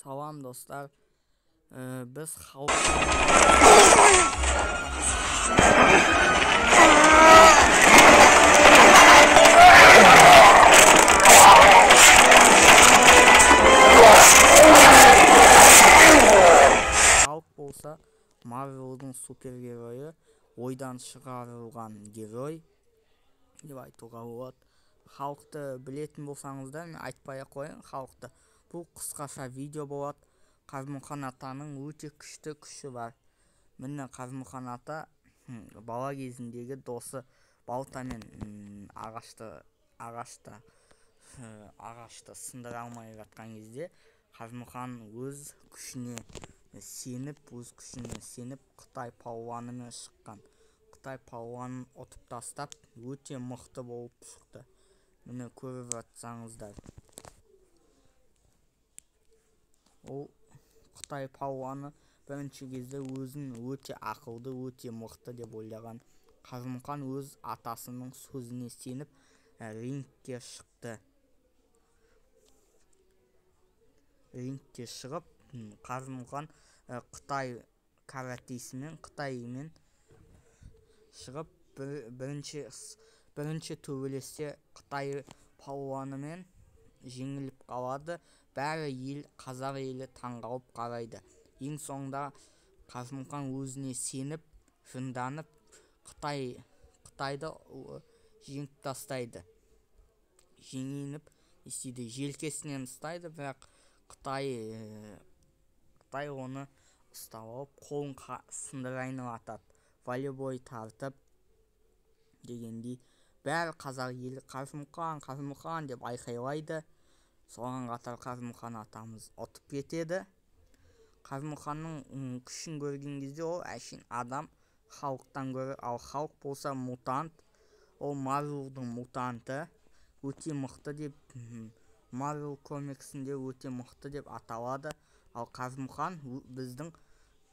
Салам достар. Biz xalq болса Marvel'дың супергеройы, ойдан шығарылған герой деп айтуға болады. Халықты білетін болсаңыздар, мен айтпай-ақ қояйын халықты. Бұл қысқаша видео болады. Қажымұқан атаның өте күшті күші бар. Міне Қажымұқан ата бала кезіндегі досы балтамен ағашты сындыра алмай жатқан кезде Қажымұқан өз күшіне сеніп Қытай палуанымен шыққан. Қытай палуанын ұтып тастап өте мықты болып шықты. Міне көріп жатсаңыздар. Ол Қытай палуаны бірінші кезде өзін өте ақылды, өте мықты деп ойлаған. Қажымұқан өз атасының сөзіне сеніп рингке шықты. Рингке шығып, Қажымұқан Қытай каратесімен, Қытаймен шығып, бірінші төбелесте Қытай палуанымен жеңіліп қалады. Бәрі ел, қазақ елі таңғалып қарайды. Ең соңында Қажымұқан өзіне сеніп, жынданып, Қытайды жеңіп тастайды. Жеңініп, желкесінен ұстайды, бірақ Қытай оны ұстап алып, қолын сындырайын атады. Волейбой тартып дегендей, бәрі қазақ елі Қажымұқан деп айқайлайды. Соған қатар Қажымұқан атамыз ұтып кетеді. Қажымұқанның күшін көрген кезде ол әшейін адам, халықтан гөрі, ал халық болса мутант. Ол Марвелдың мутанты, өте мықты деп, Марвел комиксінде өте мықты деп аталады. Ал Қажымұқан біздің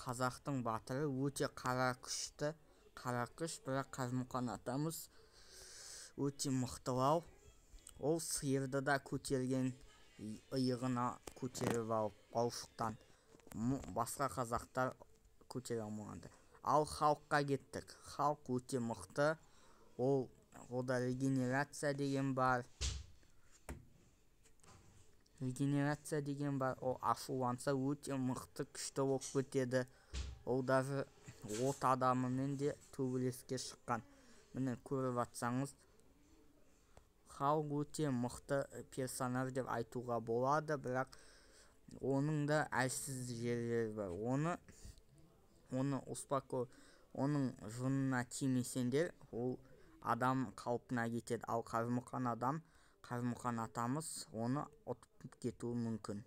қазақтың батыры, өте қара күш, бірақ Қажымұқан атамыз өте мықтылау. Ол сиырды да көтерген, иығына көтеріп алып, балшықтан. Басқа қазақтар көтере алмағанды. Ал халыққа кеттік. Халық өте мықты. Ода регенерация деген бар. Ол ашуланса өте мықты, күшті болып кетеді. Ол даже от адамымен де төбелеске шыққан. Міне көріп жатсаңыз, халық өте мықты персонаж деп айтуға болады, бірақ оның да әлсіз жерлері бар. Оның жынына тимесеңдер, ол адам қалпына кетеді. Ал Қажымұқан атамыз оны ұтып кетуі мүмкін.